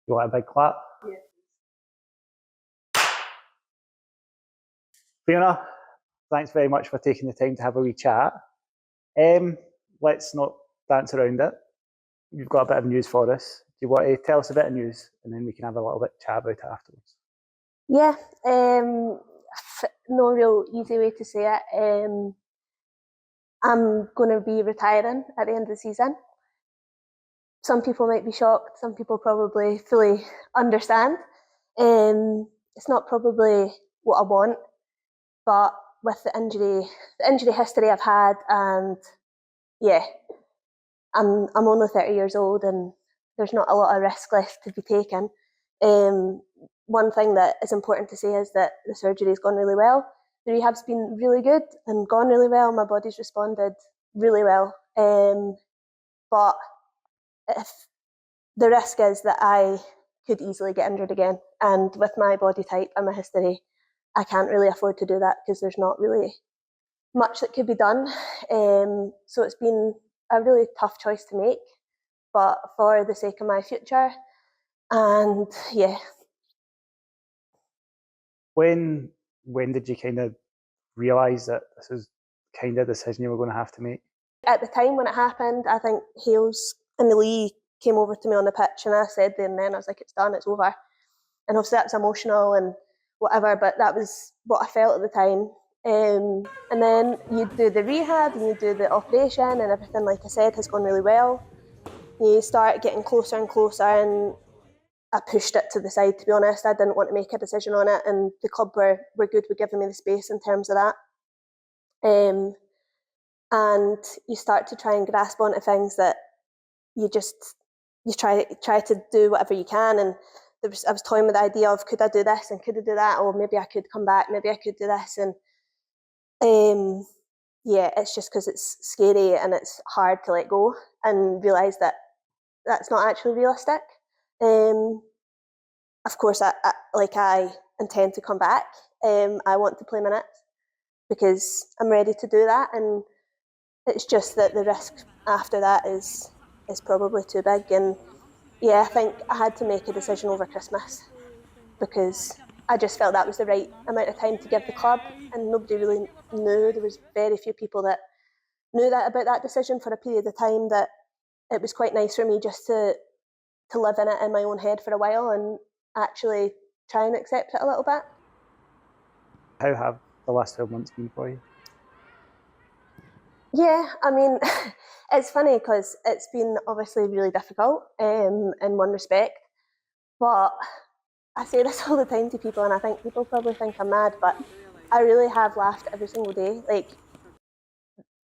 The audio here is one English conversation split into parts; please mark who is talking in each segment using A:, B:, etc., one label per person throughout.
A: You want a big clap?
B: Yeah.
A: Fiona, thanks very much for taking the time to have a wee chat. Let's not dance around it. You've got a bit of news for us. Do you want to tell us a bit of news and then we can have a little bit chat about it afterwards?
B: Yeah, no real easy way to say it. I'm going to be retiring at the end of the season. Some people might be shocked, some people probably fully understand. It's not probably what I want, but with the injury history I've had, and yeah, I'm only 30 years old and there's not a lot of risk left to be taken. One thing that is important to say is that the surgery's gone really well. The rehab's been really good and gone really well. My body's responded really well. But if the risk is that I could easily get injured again, and with my body type and my history, I can't really afford to do that because there's not really much that could be done. So it's been a really tough choice to make, but for the sake of my future, and yeah.
A: When did you kind of realise that this was kind of a decision you were going to have to make?
B: At the time when it happened, I think Hales and the Lee came over to me on the pitch and I said there and then, I was like, it's done, it's over. And obviously that's emotional and whatever, but that was what I felt at the time. And then you do the rehab and you do the operation and everything, like I said, has gone really well. You start getting closer and closer, and I pushed it to the side, to be honest. I didn't want to make a decision on it, and the club were good with giving me the space in terms of that. And you start to try and grasp onto things that you try to do whatever you can. And I was toying with the idea of, could I do this and could I do that, or maybe I could come back, maybe I could do this. And yeah, it's just because it's scary and it's hard to let go and realise that that's not actually realistic. Of course, I intend to come back. I want to play minutes because I'm ready to do that, and it's just that the risk after that is probably too big. And yeah, I think I had to make a decision over Christmas because I just felt that was the right amount of time to give the club, and nobody really knew. There was very few people that knew that about that decision for a period of time, that it was quite nice for me just to live in it in my own head for a while and actually try and accept it a little bit.
A: How have the last 12 months been for you?
B: Yeah, I mean, it's funny because it's been obviously really difficult in one respect, but I say this all the time to people, and I think people probably think I'm mad, but I really have laughed every single day. Like,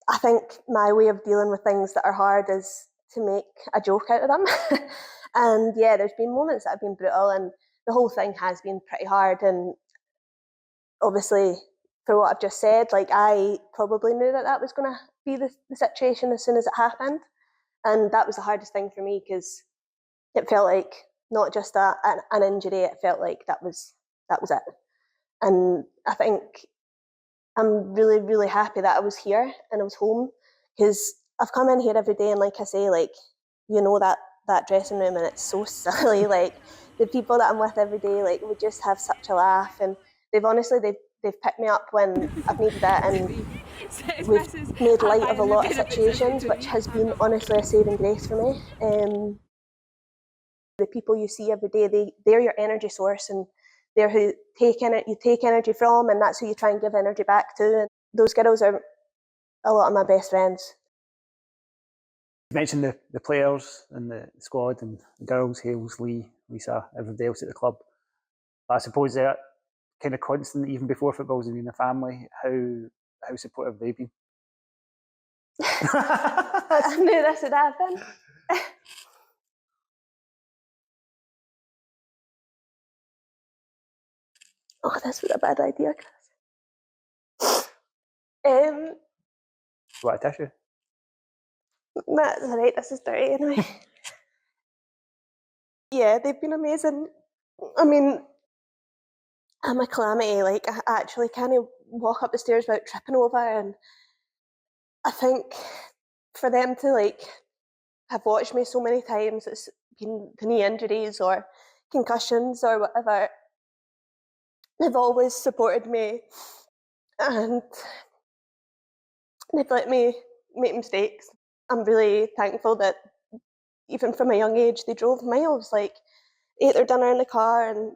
B: I think my way of dealing with things that are hard is to make a joke out of them. And yeah, there's been moments that have been brutal, and the whole thing has been pretty hard. And obviously, for what I've just said, like, I probably knew that was going to be the situation as soon as it happened. And that was the hardest thing for me because it felt like not just an injury, it felt like that was it. And I think I'm really, really happy that I was here and I was home, because I've come in here every day, and like I say, like, you know, that dressing room, and it's so silly. Like, the people that I'm with every day, like, we just have such a laugh, and they've picked me up when I've needed it, and we've made light of a lot of situations, which has been honestly a saving grace for me. The people you see every day, they're your energy source, and they're who you take energy from, and that's who you try and give energy back to. And those girls are a lot of my best friends.
A: You mentioned the players and the squad and the girls, Hales, Lee, Lisa, everybody else at the club. But I suppose they're kind of constant even before football's been in the family. How supportive have they been?
B: I knew this would happen. Oh, this was a bad idea, Chris.
A: What a tissue.
B: That's alright, this is dirty anyway. Yeah, they've been amazing. I mean, I'm a calamity. Like, I actually can't walk up the stairs without tripping over, and I think for them to, like, have watched me so many times, it's been to knee injuries or concussions or whatever, they've always supported me and they've let me make mistakes. I'm really thankful that even from a young age they drove miles, like ate their dinner in the car, and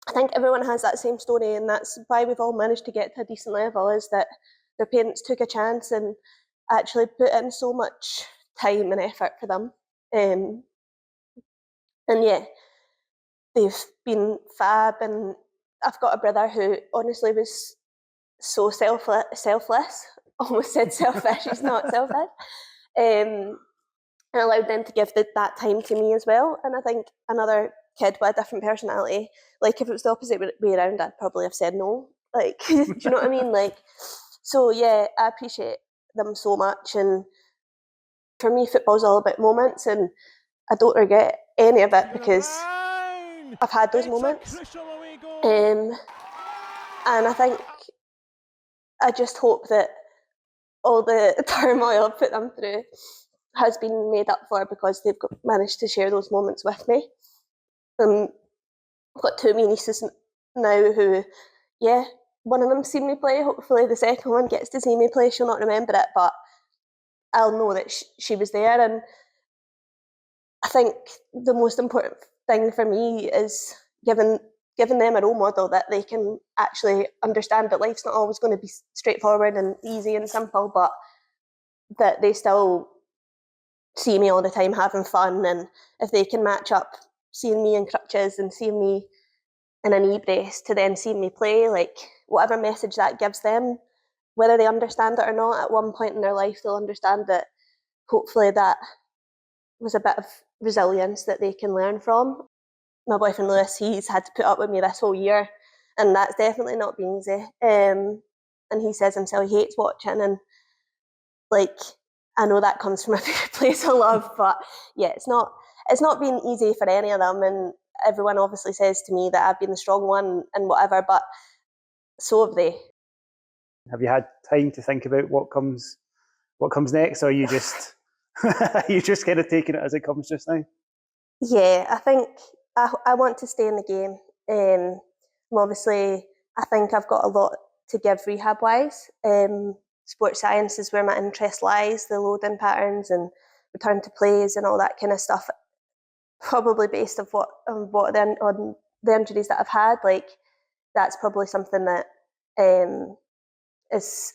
B: I think everyone has that same story, and that's why we've all managed to get to a decent level, is that their parents took a chance and actually put in so much time and effort for them. And yeah, they've been fab, and I've got a brother who honestly was so selfless, almost said selfish, he's not selfish, and allowed them to give that time to me as well. And I think another kid with a different personality, like if it was the opposite way around, I'd probably have said no. Like, do you know what I mean? Like, so yeah, I appreciate them so much. And for me, football's all about moments, and I don't regret any of it because I've had those moments. And I think I just hope that all the turmoil I've put them through has been made up for because they've managed to share those moments with me. I've got two of my nieces now who, yeah, one of them's seen me play. Hopefully the second one gets to see me play. She'll not remember it, but I'll know that she was there. And I think the most important thing for me is giving them a role model that they can actually understand that life's not always going to be straightforward and easy and simple, but that they still see me all the time having fun. And if they can match up seeing me in crutches and seeing me in a knee brace to then seeing me play, like whatever message that gives them, whether they understand it or not, at one point in their life they'll understand that hopefully that was a bit of resilience that they can learn from. My boyfriend Lewis, he's had to put up with me this whole year, and that's definitely not been easy. And he says himself he hates watching, and like I know that comes from a place of love, but yeah, it's not been easy for any of them. And everyone obviously says to me that I've been the strong one and whatever, but so have they.
A: Have you had time to think about what comes next, or are you just you just kind of taking it as it comes just now?
B: Yeah, I think I want to stay in the game. Obviously, I think I've got a lot to give rehab wise. Sports science is where my interest lies, the loading patterns and return to plays and all that kind of stuff. Probably based on the injuries that I've had, like that's probably something that is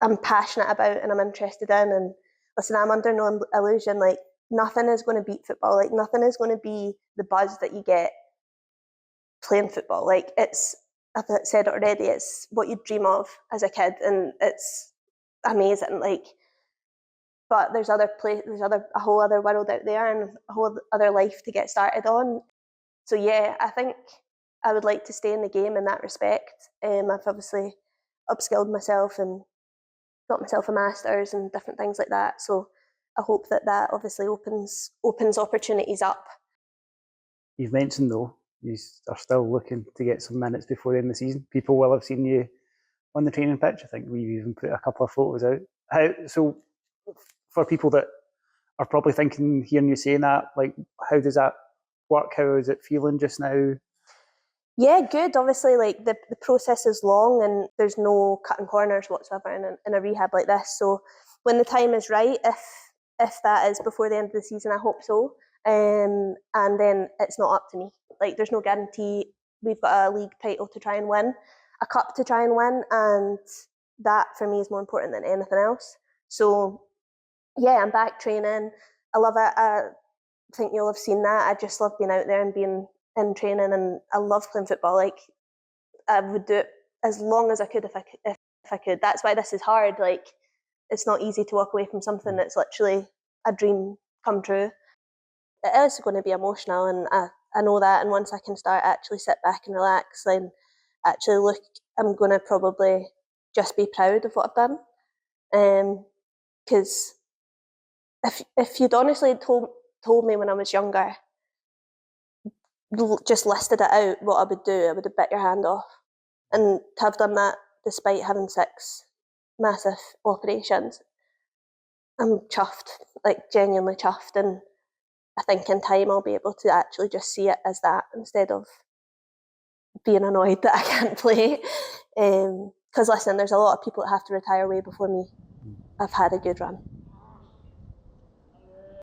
B: I'm passionate about and I'm interested in. And listen, I'm under no illusion, like nothing is going to beat football. Like nothing is going to be the buzz that you get playing football. Like I've said it already, it's what you dream of as a kid, and it's amazing. Like, but there's a whole other world out there and a whole other life to get started on. So yeah, I think I would like to stay in the game in that respect. I've obviously upskilled myself and got myself a master's and different things like that. So I hope that obviously opens opportunities up.
A: You've mentioned though, you are still looking to get some minutes before the end of the season. People will have seen you on the training pitch. I think we've even put a couple of photos out. So for people that are probably thinking, hearing you saying that, like how does that work? How is it feeling just now?
B: Yeah, good. Obviously, like the process is long and there's no cutting corners whatsoever in a rehab like this. So when the time is right, if that is before the end of the season, I hope so. And then it's not up to me. Like there's no guarantee. We've got a league title to try and win, a cup to try and win, and that for me is more important than anything else. So yeah, I'm back training. I love it. I think you'll have seen that. I just love being out there and being in training, and I love playing football. Like I would do it as long as I could if I could. That's why this is hard. Like it's not easy to walk away from something that's literally a dream come true. It is going to be emotional, and I know that. And once I can start actually sit back and relax and actually look, I'm going to probably just be proud of what I've done. Because if you'd honestly told me when I was younger, just listed it out what I would do, I would have bit your hand off. And to have done that despite having 6 massive operations, I'm chuffed, like genuinely chuffed. And I think in time I'll be able to actually just see it as that instead of being annoyed that I can't play. Because listen, there's a lot of people that have to retire way before me. I've had a good run.